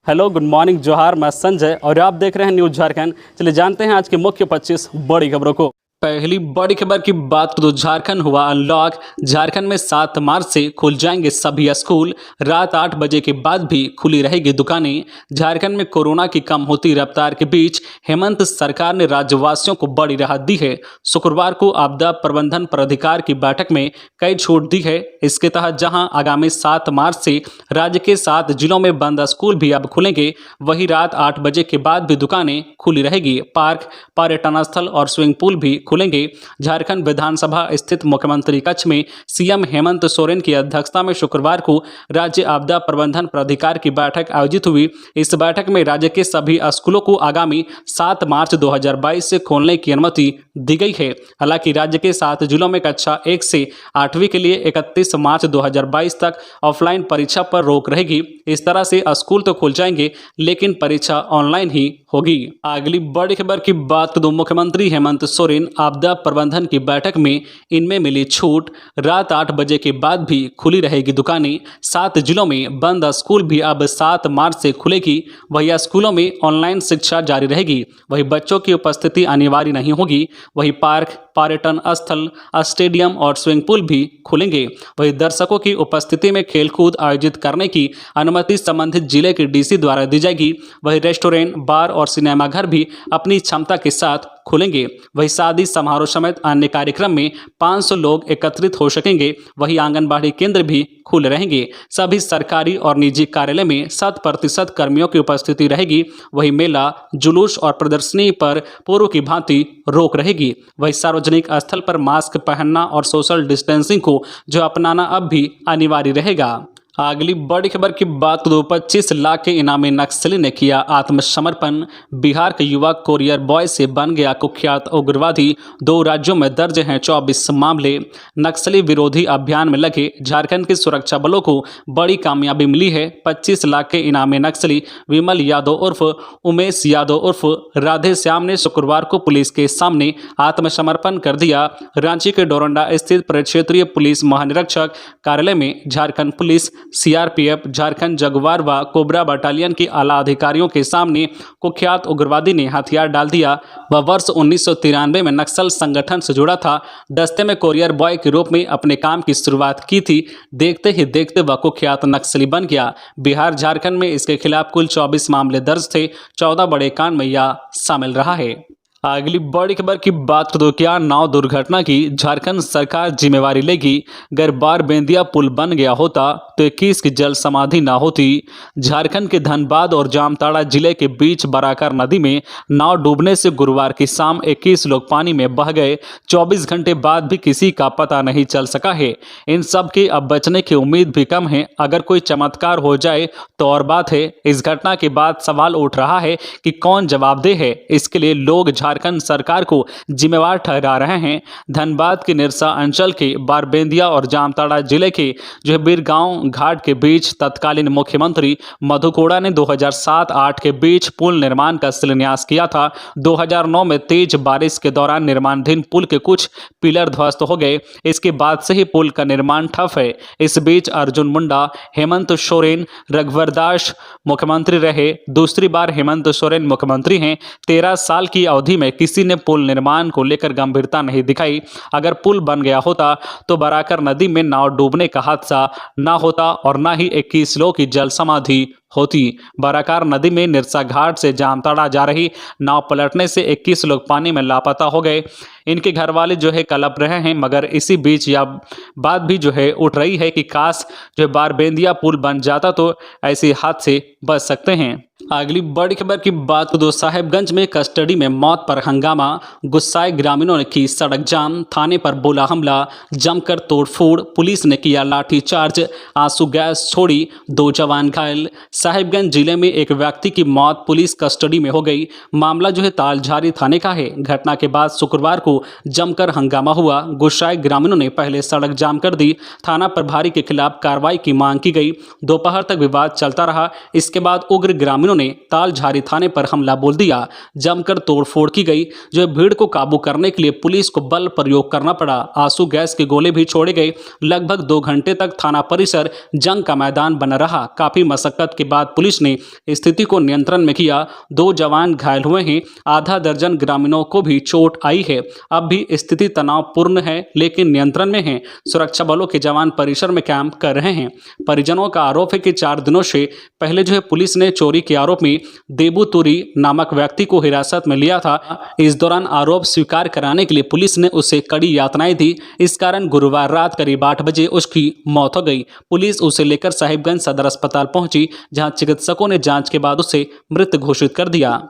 Hello, good morning, जोहार। मैं संजय और आप देख रहे हैं न्यूज़ झारखंड। चलिए जानते हैं आज की मुख्य 25 बड़ी खबरों को। पहली बड़ी खबर की बात करो, झारखंड हुआ अनलॉक। झारखंड में 7 मार्च से खुल जाएंगे सभी स्कूल। रात 8 बजे के बाद भी खुली रहेगी दुकानें। झारखंड में कोरोना की कम होती रफ्तार के बीच हेमंत सरकार ने राज्यवासियों को बड़ी राहत दी है। शुक्रवार को आपदा प्रबंधन प्राधिकार की बैठक में कई छूट दी है। इसके तहत जहां आगामी 7 मार्च से राज्य के 7 जिलों में बंद स्कूल भी अब खुलेंगे, वहीं रात 8 बजे के बाद भी दुकानें खुली रहेगी। पार्क, पर्यटन स्थल और स्विमिंग पूल भी खुलेंगे। झारखंड विधानसभा स्थित मुख्यमंत्री कक्ष में सीएम हेमंत सोरेन की अध्यक्षता में शुक्रवार को राज्य आपदा प्रबंधन प्राधिकार की बैठक आयोजित हुई। इस बैठक में राज्य के सभी स्कूलों को आगामी 7 मार्च 2022 से खोलने की अनुमति दी गई है। हालांकि राज्य के 7 जिलों में कक्षा 1 से 8वीं के लिए 31 मार्च 2022 तक ऑफलाइन परीक्षा पर रोक रहेगी। इस तरह से स्कूल तो खुल जाएंगे, लेकिन परीक्षा ऑनलाइन ही होगी। अगली बड़ी खबर की बात करूं, मुख्यमंत्री हेमंत सोरेन आपदा प्रबंधन की बैठक में इनमें मिली छूट। रात 8 बजे के बाद भी खुली रहेगी दुकानें। 7 जिलों में बंद स्कूल भी अब 7 मार्च से खुलेगी। वहीं स्कूलों में ऑनलाइन शिक्षा जारी रहेगी। वहीं बच्चों की उपस्थिति अनिवार्य नहीं होगी। वहीं पार्क, पर्यटन स्थल, स्टेडियम और स्विमिंग पूल भी खुलेंगे। वहीं दर्शकों की उपस्थिति में खेलकूद आयोजित करने की अनुमति संबंधित जिले के डीसी द्वारा दी जाएगी। वहीं रेस्टोरेंट, बार और सिनेमाघर भी अपनी क्षमता के साथ खुलेंगे। वहीं शादी समारोह समेत अन्य कार्यक्रम में 500 लोग एकत्रित हो सकेंगे। वहीं आंगनबाड़ी केंद्र भी खुले रहेंगे। सभी सरकारी और निजी कार्यालय में 100% कर्मियों की उपस्थिति रहेगी। वहीं मेला, जुलूस और प्रदर्शनी पर पूर्व की भांति रोक रहेगी। वहीं सार्वजनिक स्थल पर मास्क पहनना और सोशल डिस्टेंसिंग को जो अपनाना अब भी अनिवार्य रहेगा। अगली बड़ी खबर की बात करो, 25 लाख के इनामी नक्सली ने किया आत्मसमर्पण। बिहार के युवक कोरियर बॉय से बन गया कुख्यात उग्रवादी। 2 राज्यों में दर्ज हैं 24 मामले। नक्सली विरोधी अभियान में लगे झारखंड के सुरक्षा बलों को बड़ी कामयाबी मिली है। 25 लाख के इनामी नक्सली विमल यादव उर्फ उमेश यादव उर्फ राधे श्याम ने शुक्रवार को पुलिस के सामने आत्मसमर्पण कर दिया। रांची के डोरंडा स्थित परिक्षेत्रीय पुलिस महानिरीक्षक कार्यालय में Jharkhand police, CRPF, Jharkhand Jaguar व कोबरा बटालियन के आला अधिकारियों के सामने कुख्यात उग्रवादी ने हथियार डाल दिया। वह वर्ष 1993 में नक्सल संगठन से जुड़ा था। दस्ते में कोरियर बॉय के रूप में अपने काम की शुरुआत की थी। देखते ही देखते वह कुख्यात नक्सली बन गया। बिहार, झारखंड में इसके खिलाफ कुल 24 मामले दर्ज थे। 14 बड़े कांड में यह शामिल रहा है। अगली बड़ी खबर की बात करो, क्या नाव दुर्घटना की झारखंड सरकार जिम्मेवारी लेगी? अगर बारबेंदिया पुल बन गया होता तो 21 की जल समाधि ना होती। झारखंड के धनबाद और जामताड़ा जिले के बीच बराकर नदी में नाव डूबने से गुरुवार की शाम 21 लोग पानी में बह गए। 24 घंटे बाद भी किसी का पता नहीं चल सका है। इन सब के अब बचने की उम्मीद भी कम है। अगर कोई चमत्कार हो जाए तो और बात है। इस घटना के बाद सवाल उठ रहा है कि कौन जवाबदेह है। इसके लिए लोग झारखंड सरकार को जिम्मेवार ठहरा रहे हैं। धनबाद के निरसा अंचल के बारबेंदिया और जामताड़ा जिले के जोहबीर गांव घाट के बीच तत्कालीन मुख्यमंत्री मधु कोड़ा ने 2007-8 के बीच पुल निर्माण का शिलान्यास किया था। 2009 में तेज बारिश के दौरान निर्माणाधीन पुल के कुछ पिलर ध्वस्त हो गए। इसके बाद से ही पुल का निर्माण ठप है। इस बीच अर्जुन मुंडा, हेमंत सोरेन, रघुवर दास मुख्यमंत्री रहे। दूसरी बार हेमंत सोरेन मुख्यमंत्री हैं। 13 साल की अवधि में किसी ने पुल निर्माण को लेकर गंभीरता नहीं दिखाई। अगर पुल बन गया होता तो बराकर नदी में नाव डूबने का हादसा ना होता और ना ही 21 लोगों की जल समाधि होती। बराकर नदी में निरसा घाट से जामताड़ा जा रही नाव पलटने से 21 लोग पानी में लापता हो गए। इनके घर वाले जो है कलप रहे हैं, मगर इसी बीच यह बात भी जो है उठ रही है कि काश जो बारबेंदिया पुल बन जाता तो ऐसे हादसे बच सकते हैं। अगली बड़ी खबर की बात करो, साहेबगंज में कस्टडी में मौत पर हंगामा। गुस्साए ग्रामीणों ने की सड़क जाम, थाने पर बोला हमला, जमकर तोड़फोड़, पुलिस ने किया लाठीचार्ज, आंसू गैस छोड़ी, 2 जवान घायल। साहिबगंज जिले में एक व्यक्ति की मौत पुलिस कस्टडी में हो गई। मामला जो है तालझारी थाने का है। घटना के बाद शुक्रवार को जमकर हंगामा हुआ। गुस्साए ग्रामीणों ने पहले सड़क जाम कर दी। थाना प्रभारी के खिलाफ कार्रवाई की मांग की गई। दोपहर तक विवाद चलता रहा। इसके बाद उग्र ग्रामीणों ने तालझारी थाने पर हमला बोल दिया। जमकर तोड़फोड़ की गई। जो भीड़ को काबू करने के लिए पुलिस को बल प्रयोग करना पड़ा। आंसू गैस के गोले भी छोड़े गए। लगभग 2 घंटे तक थाना परिसर जंग का मैदान बना रहा। काफी मशक्कत के बाद पुलिस ने स्थिति को नियंत्रण में किया। 2 जवान घायल हुए हैं, आधा दर्जन ग्रामीणों को भी चोट आई है। अब भी स्थिति तनावपूर्ण है लेकिन नियंत्रण में है। सुरक्षा बलों के जवान परिसर में कैंप कर रहे हैं। परिजनों का आरोप है कि 4 दिनों से पहले पुलिस ने चोरी के आरोप में देबू तुरी नामक व्यक्ति को हिरासत में लिया था। इस दौरान आरोप स्वीकार कराने के लिए पुलिस ने उसे कड़ी यातनाएं दी। इस कारण गुरुवार रात करीब 8 बजे उसकी मौत हो गई। पुलिस उसे लेकर साहिबगंज सदर अस्पताल पहुंची, जहां चिकित्सकों ने जांच के बाद उसे मृत घोषित कर दिया।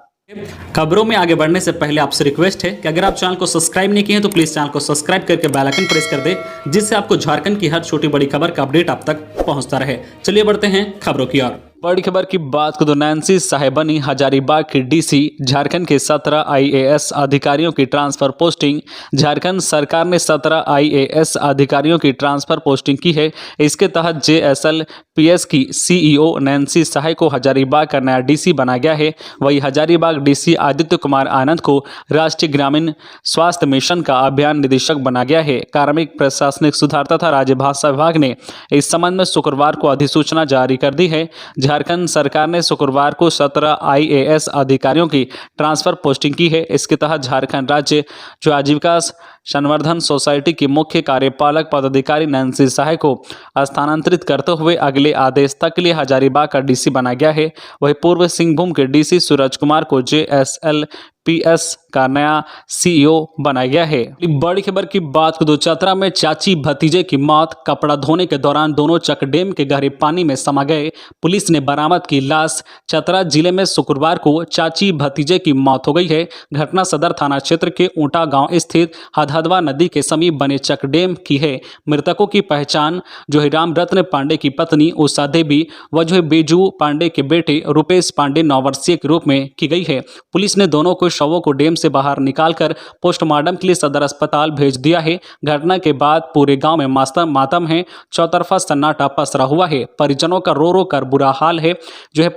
खबरों में आगे बढ़ने से पहले आपसे रिक्वेस्ट है कि अगर आप चैनल को सब्सक्राइब नहीं किए हैं तो प्लीज चैनल को सब्सक्राइब करके बेल आइकन प्रेस कर दे, जिससे आपको झारखंड की हर छोटी बड़ी खबर का अपडेट आप तक पहुंचता रहे। चलिए बढ़ते हैं खबरों की ओर। बड़ी खबर की बात करें तो नैन्सी साहेबनी हजारीबाग की डीसी। झारखंड के 17 आईएएस अधिकारियों की ट्रांसफर पोस्टिंग। झारखंड सरकार ने 17 आईएएस अधिकारियों की ट्रांसफर पोस्टिंग की है। इसके तहत जेएसएलपीएस की सीईओ नैन्सी साहे को हजारीबाग का नया डीसी बनाया गया है। वही हजारीबाग डीसी आदित्य कुमार आनंद को राष्ट्रीय ग्रामीण स्वास्थ्य मिशन का अभियान निदेशक बनाया गया है। कार्मिक प्रशासनिक सुधार तथा राज्य भाषा विभाग ने इस संबंध में शुक्रवार को अधिसूचना जारी कर दी है। झारखंड सरकार ने शुक्रवार को 17 आईएएस अधिकारियों की ट्रांसफर पोस्टिंग की है। इसके तहत झारखंड राज्य जो आजीविका संवर्धन सोसाइटी की मुख्य कार्यपालक पदाधिकारी नैन्सी साहे को स्थानांतरित करते हुए अगले आदेश तक के लिए हजारीबाग का डीसी बनाया गया है। वही पूर्व सिंहभूम के डीसी सूरज कुमार को जेएसएलपीएस का नया सीईओ बनाया गया है। बड़ी खबर की बात करें तो चतरा में चाची भतीजे की मौत। कपड़ा धोने के दौरान दोनों चकडेम के गहरे पानी में समा गए। पुलिस ने बरामद की लाश। चतरा जिले में शुक्रवार को चाची भतीजे की मौत हो गई है। घटना सदर थाना क्षेत्र के ऊंटा गांव स्थित हदवा नदी के समीप बने चकडेम की है। मृतकों की पहचान राम रत्न पांडे की पत्नी उषा देवी व बेजू पांडे के बेटे रुपेश पांडे 9 वर्षीय के रूप में की गई है। पुलिस ने दोनों को शवों को डैम से बाहर निकालकर पोस्टमार्टम के लिए सदर अस्पताल भेज दिया है। घटना के बाद पूरे गांव में मातम है। चौतरफा सन्नाटा पसरा हुआ है। परिजनों का रो रो कर बुरा हाल है।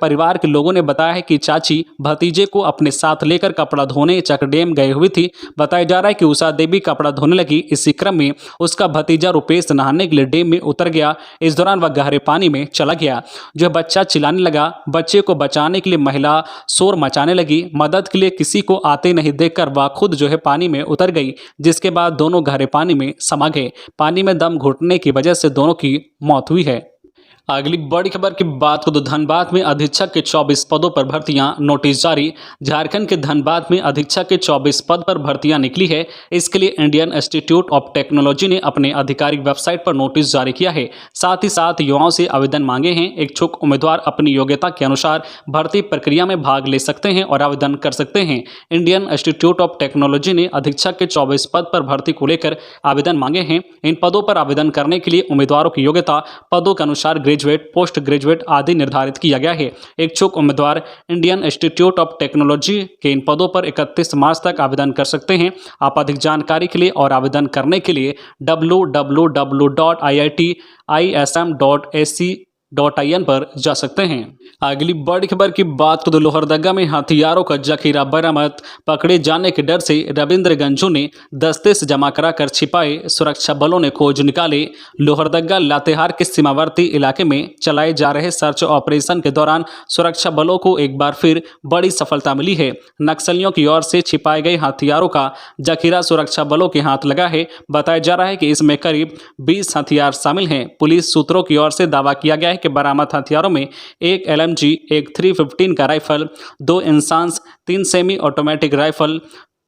परिवार के लोगों ने बताया है कि चाची भतीजे को अपने साथ लेकर कपड़ा धोने चकडेम गए हुई थी। बताया जा रहा है कि उषा देवी कपड़ा धोने लगी। इसी क्रम में उसका भतीजा रुपेश नहाने के लिए डैम में उतर गया। इस दौरान वह गहरे पानी में चला गया। बच्चा चिल्लाने लगा। बच्चे को बचाने के लिए महिला शोर मचाने लगी। मदद के लिए किसी को आते नहीं देखकर वह खुद पानी में उतर गई, जिसके बाद दोनों गहरे पानी में समा गए। पानी में दम घुटने की वजह से दोनों की मौत हुई है। अगली बड़ी खबर की बात को तो धनबाद में अधीक्षक के 24 पदों पर भर्तियां, नोटिस जारी। झारखंड के धनबाद में अधीक्षक के 24 पद पर भर्तियां निकली है। इसके लिए इंडियन इंस्टीट्यूट ऑफ टेक्नोलॉजी ने अपने आधिकारिक वेबसाइट पर नोटिस जारी किया है। साथ ही साथ युवाओं से आवेदन मांगे हैं। इच्छुक उम्मीदवार अपनी योग्यता के अनुसार भर्ती प्रक्रिया में भाग ले सकते हैं और आवेदन कर सकते हैं। इंडियन इंस्टीट्यूट ऑफ टेक्नोलॉजी ने अधीक्षक के 24 पद पर भर्ती को लेकर आवेदन मांगे हैं। इन पदों पर आवेदन करने के लिए उम्मीदवारों की योग्यता पदों के अनुसार ग्रेजुएट, पोस्ट ग्रेजुएट आदि निर्धारित किया गया है। इच्छुक उम्मीदवार इंडियन इंस्टीट्यूट ऑफ टेक्नोलॉजी के इन पदों पर 31 मार्च तक आवेदन कर सकते हैं। आप अधिक जानकारी के लिए और आवेदन करने के लिए www.iitism.ac.in पर जा सकते हैं। अगली बड़ी खबर की बात को तो लोहरदगा में हथियारों का जखीरा बरामद। पकड़े जाने के डर से रविंद्र गंजू ने दस्ते से जमा कराकर छिपाए। सुरक्षा बलों ने खोज निकाले। लोहरदगा लातेहार के सीमावर्ती इलाके में चलाए जा रहे सर्च ऑपरेशन के दौरान सुरक्षा बलों को एक बार फिर बड़ी सफलता मिली है। नक्सलियों की ओर से छिपाए गए हथियारों का जखीरा सुरक्षा बलों के हाथ लगा है। बताया जा रहा है कि इसमें करीब 20 हथियार शामिल हैं। पुलिस सूत्रों की ओर से दावा किया गया है कि बरामद हथियारों में एक LMG, एक 315 का rifle, 2 INSAS, 3 semi automatic rifle,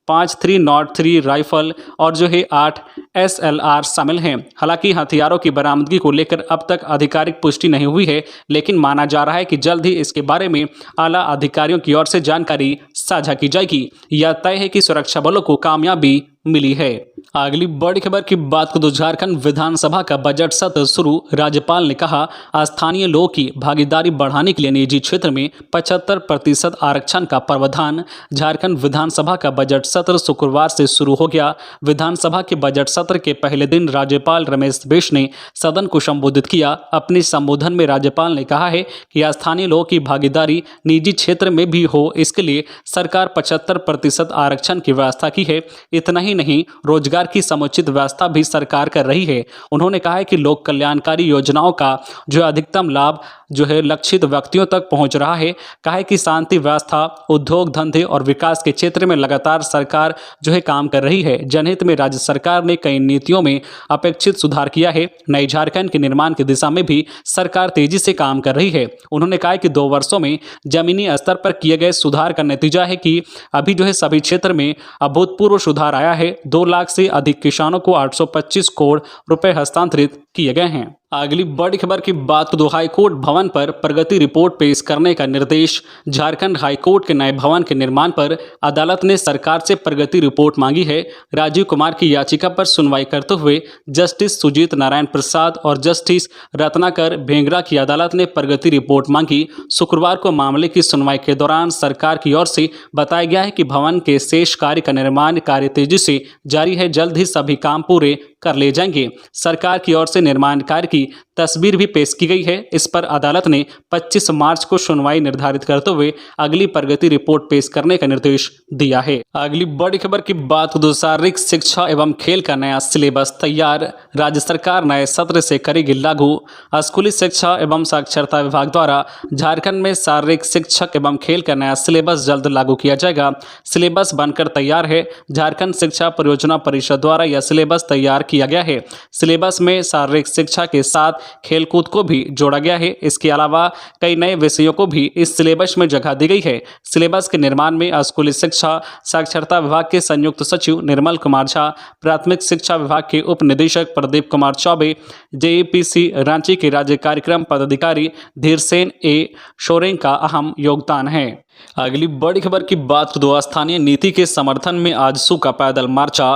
5 303 rifle और 8 SLR शामिल हैं। हालांकि हथियारों की बरामदगी को लेकर अब तक आधिकारिक पुष्टि नहीं हुई है, लेकिन माना जा रहा है कि जल्द ही इसके बारे में आला अधिकारियों की ओर से जानकारी साझा की जाएगी। यह तय है कि सुरक्षा बलों को कामयाबी मिली है। अगली बड़ी खबर की बात को तो झारखंड विधानसभा का बजट सत्र शुरू। राज्यपाल ने कहा स्थानीय लोगों की भागीदारी बढ़ाने के लिए निजी क्षेत्र में 75% आरक्षण का प्रावधान। झारखंड विधानसभा का बजट सत्र शुक्रवार से शुरू हो गया। विधानसभा के बजट सत्र के पहले दिन राज्यपाल रमेश बैस ने सदन को संबोधित किया। अपने संबोधन में राज्यपाल ने कहा है कि स्थानीय लोगों की भागीदारी निजी क्षेत्र में भी हो, इसके लिए सरकार 75% आरक्षण की व्यवस्था की है। इतना ही ही नहीं, रोजगार की समुचित व्यवस्था भी सरकार कर रही है। उन्होंने कहा है कि लोक कल्याणकारी योजनाओं का जो अधिकतम लाभ जो है लक्षित व्यक्तियों तक पहुंच रहा है। कहा है कि शांति व्यवस्था, उद्योग धंधे और विकास के क्षेत्र में लगातार सरकार जो है काम कर रही है। जनहित में राज्य सरकार ने कई नीतियों में अपेक्षित सुधार किया है। नई झारखंड के निर्माण की दिशा में भी सरकार तेजी से काम कर रही है। उन्होंने कहा कि 2 वर्षों में जमीनी स्तर पर किए गए सुधार का नतीजा है कि अभी जो है सभी क्षेत्र में अभूतपूर्व सुधार आया है। 2 लाख से अधिक किसानों को 825 करोड़ रुपए हस्तांतरित किए गए हैं। अगली बड़ी खबर की बात तो हाईकोर्ट भवन पर प्रगति रिपोर्ट पेश करने का निर्देश। झारखंड हाईकोर्ट के नए भवन के निर्माण पर अदालत ने सरकार से प्रगति रिपोर्ट मांगी है। राजीव कुमार की याचिका पर सुनवाई करते हुए जस्टिस सुजीत नारायण प्रसाद और जस्टिस रत्नाकर भेंगरा की अदालत ने प्रगति रिपोर्ट मांगी। शुक्रवार को मामले की सुनवाई के दौरान सरकार की ओर से बताया गया है कि भवन के शेष कार्य का निर्माण कार्य तेजी से जारी है। जल्द ही सभी काम पूरे कर ले जाएंगे। सरकार की ओर से निर्माण कार्य की तस्वीर भी पेश की गई है। इस पर अदालत ने 25 मार्च को सुनवाई निर्धारित करते हुए अगली प्रगति रिपोर्ट पेश करने का निर्देश दिया है। अगली बड़ी खबर की बात तो शारीरिक शिक्षा एवं खेल का नया सिलेबस तैयार। राज्य सरकार नए सत्र से करेगी लागू। स्कूली शिक्षा एवं साक्षरता विभाग द्वारा झारखंड में शारीरिक शिक्षक एवं खेल का नया सिलेबस जल्द लागू किया जाएगा। सिलेबस बनकर तैयार है। झारखंड शिक्षा परियोजना परिषद द्वारा यह सिलेबस तैयार किया गया है। सिलेबस में शारीरिक शिक्षा के साथ खेलकूद को भी जोड़ा गया है। इसके अलावा कई नए विषयों को भी इस सिलेबस में जगह दी गई है। सिलेबस के निर्माण में स्कूली शिक्षा साक्षरता विभाग के संयुक्त सचिव निर्मल कुमार झा, प्राथमिक शिक्षा विभाग के उप निदेशक प्रदीप कुमार चौबे, जेईपीसी रांची के राज्य कार्यक्रम पदाधिकारी धीरसेन ए शोरेंग का अहम योगदान है। अगली बड़ी खबर की बात तो स्थानीय नीति के समर्थन में आजसू का पैदल मार्चा।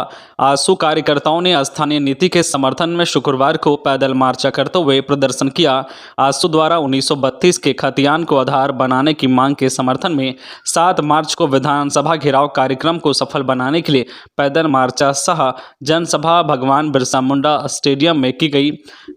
आजसू कार्यकर्ताओं ने स्थानीय नीति के समर्थन में शुक्रवार को पैदल मार्चा करते हुए प्रदर्शन किया। आजसू द्वारा 1932 के खतियान को आधार बनाने की मांग के समर्थन में 7 मार्च को विधानसभा घेराव कार्यक्रम को सफल बनाने के लिए पैदल मार्चा सह जनसभा भगवान बिरसा मुंडा स्टेडियम में की गई।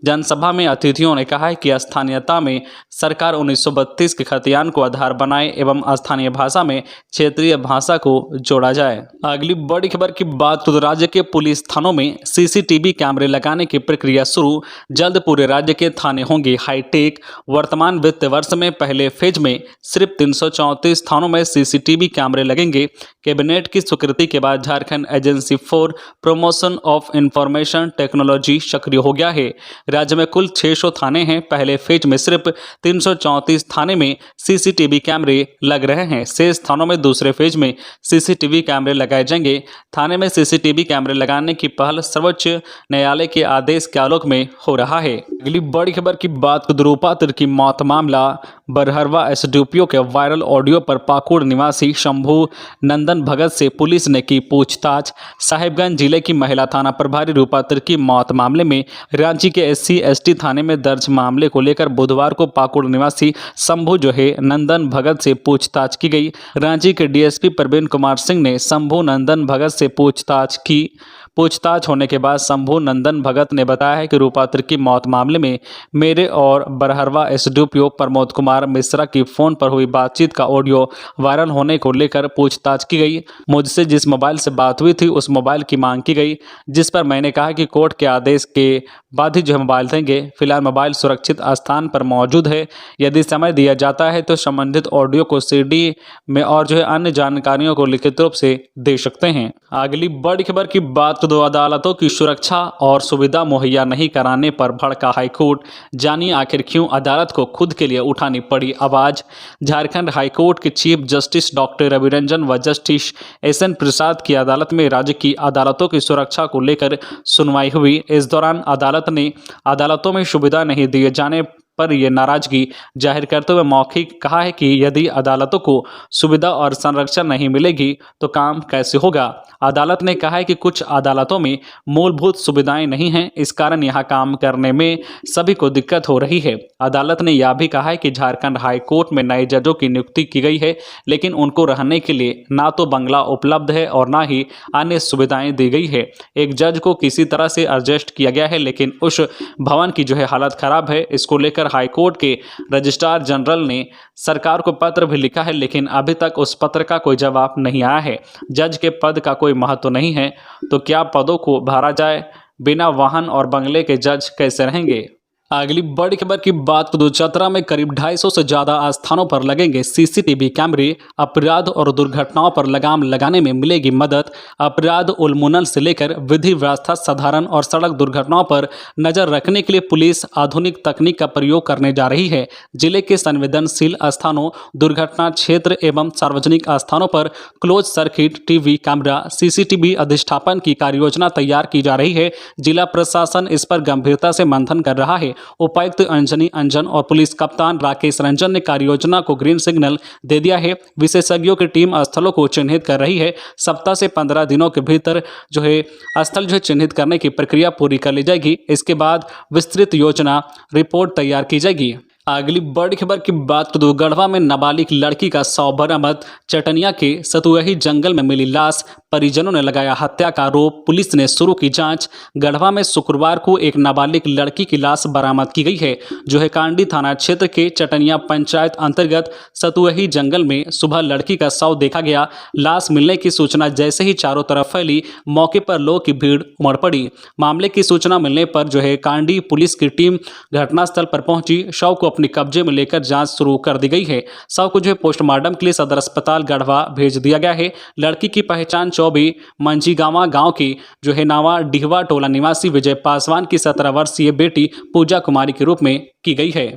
जनसभा में अतिथियों ने कहा है कि स्थानीयता में सरकार 1932 के खतियान को आधार बनाए एवं स्थानीय भाषा में क्षेत्रीय भाषा को जोड़ा जाए। अगली बड़ी खबर की बात तो राज्य के पुलिस थानों में सीसीटीवी कैमरे लगाने की प्रक्रिया शुरू। जल्द पूरे राज्य के थाने होंगे हाईटेक। वर्तमान वित्त वर्ष में पहले फेज में सिर्फ 334 थानों में सीसीटीवी कैमरे लगेंगे। कैबिनेट की स्वीकृति के बाद Jharkhand agency for promotion of information technology सक्रिय हो गया है। राज्य में कुल 600 थाने हैं। पहले फेज में सिर्फ 334 थाने में सीसीटीवी कैमरे लग रहे हैं। शेष थानों में दूसरे फेज में सीसीटीवी कैमरे लगाए जाएंगे। थाने में सीसीटीवी कैमरे लगाने की पहल सर्वोच्च न्यायालय के आदेश के आलोक में हो रहा है। अगली बड़ी खबर की बात द्रुपात्र की मौत मामला। बरहरवा एसडीपीओ के वायरल ऑडियो पर पाकुड़ निवासी शंभू नंदन भगत से पुलिस ने की पूछताछ। साहिबगंज जिले की महिला थाना प्रभारी रूपात्र की मौत मामले में रांची के SC/ST थाने में दर्ज मामले को लेकर बुधवार को पाकुड़ निवासी शंभू जो है नंदन भगत से पूछताछ की गई। रांची के डीएसपी प्रवीण कुमार सिंह ने शंभू नंदन भगत से पूछताछ की। पूछताछ होने के बाद शंभू नंदन भगत ने बताया है कि रूपात्र की मौत मामले में मेरे और बरहरवा एसडीपीओ प्रमोद कुमार मिश्रा की फोन पर हुई बातचीत का ऑडियो वायरल होने को लेकर पूछताछ की गई। मुझसे जिस मोबाइल से बात हुई थी उस मोबाइल की मांग की गई, जिस पर मैंने कहा कि कोर्ट के आदेश के बाद ही जो है मोबाइल देंगे। फिलहाल मोबाइल सुरक्षित स्थान पर मौजूद है। यदि समय दिया जाता है तो संबंधित ऑडियो को CD में और जो है अन्य जानकारियों को लिखित रूप से दे सकते हैं। अगली बड़ी खबर की बात तो अदालतों की सुरक्षा और सुविधा मुहैया नहीं कराने पर भड़का हाईकोर्ट। जानिए आखिर क्यों अदालत को खुद के लिए उठानी पड़ी आवाज। झारखंड हाईकोर्ट के chief justice doctor Ravi Ranjan व जस्टिस SN प्रसाद की अदालत में राज्य की अदालतों की सुरक्षा को लेकर सुनवाई हुई। इस दौरान अदालत ने अदालतों में सुविधा नहीं दिए जाने पर यह नाराजगी जाहिर करते हुए मौखिक कहा है कि यदि अदालतों को सुविधा और संरक्षण नहीं मिलेगी तो काम कैसे होगा। अदालत ने कहा है कि कुछ अदालतों में मूलभूत सुविधाएं नहीं हैं, इस कारण यहां काम करने में सभी को दिक्कत हो रही है। अदालत ने यह भी कहा है कि झारखंड हाई कोर्ट में नए जजों की नियुक्ति की गई है, लेकिन उनको रहने के लिए ना तो बंगला उपलब्ध है और ना ही अन्य सुविधाएं दी गई है। एक जज को किसी तरह से एडजस्ट किया गया है, लेकिन उस भवन की जो है हालत खराब है। इसको लेकर हाईकोर्ट के रजिस्ट्रार जनरल ने सरकार को पत्र भी लिखा है, लेकिन अभी तक उस पत्र का कोई जवाब नहीं आया है। जज के पद का कोई महत्व नहीं है तो क्या पदों को भरा जाए? बिना वाहन और बंगले के जज कैसे रहेंगे? अगली बड़ी खबर की बात करें तो चतरा में करीब 250 से ज्यादा स्थानों पर लगेंगे सीसीटीवी कैमरे। अपराध और दुर्घटनाओं पर लगाम लगाने में मिलेगी मदद। अपराध उन्मूलन से लेकर विधि व्यवस्था, साधारण और सड़क दुर्घटनाओं पर नजर रखने के लिए पुलिस आधुनिक तकनीक का प्रयोग करने जा रही है। जिले के संवेदनशील स्थानों, दुर्घटना क्षेत्र एवं सार्वजनिक स्थानों पर close circuit TV camera, CCTV अधिष्ठापन की कार्ययोजना तैयार की जा रही है। जिला प्रशासन इस पर गंभीरता से मंथन कर रहा है। उपायुक्त अंजनी अंजन और पुलिस कप्तान राकेश रंजन ने कार्ययोजना को ग्रीन सिग्नल दे दिया है। विशेषज्ञों की टीम स्थलों को चिन्हित कर रही है। सप्ताह से 15 दिनों के भीतर स्थल चिन्हित करने की प्रक्रिया पूरी कर ली जाएगी। इसके बाद विस्तृत योजना रिपोर्ट तैयार की जाएगी। अगली बड़ी खबर की बात करें तो गढ़वा में नाबालिग लड़की का शव बरामद। चटनिया के सतुआही जंगल में मिली लाश, परिजनों ने लगाया हत्या का आरोप। पुलिस ने शुरू की जांच। गढ़वा में शुक्रवार को एक नाबालिग लड़की की लाश बरामद की गई है। कांडी थाना क्षेत्र के चटनिया पंचायत अंतर्गत सतुआही जंगल में सुबह लड़की का शव देखा गया। लाश मिलने की सूचना जैसे ही चारों तरफ फैली, मौके पर लोगों की भीड़ उमड़ पड़ी। मामले की सूचना मिलने पर कांडी पुलिस की टीम घटनास्थल पर पहुंची। शव को अपने कब्जे में लेकर जांच शुरू कर दी गई है। शव को पोस्टमार्टम के लिए सदर अस्पताल गढ़वा भेज दिया गया है। लड़की की पहचान 24 मंजीगावा गांव की नावा डिहवा टोला निवासी विजय पासवान की 17 वर्षीय बेटी पूजा कुमारी के रूप में की गई है।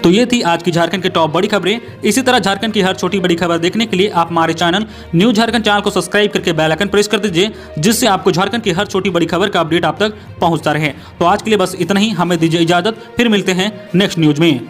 तो ये थी आज की झारखंड की टॉप बड़ी खबरें। इसी तरह झारखंड की हर छोटी बड़ी खबर देखने के लिए आप हमारे चैनल न्यूज झारखंड चैनल को सब्सक्राइब करके बेल आइकन प्रेस कर दीजिए, जिससे आपको झारखंड की हर छोटी बड़ी खबर का अपडेट आप तक पहुंचता रहे। तो आज के लिए बस इतना ही। हमें दीजिए इजाजत, फिर मिलते हैं नेक्स्ट न्यूज में।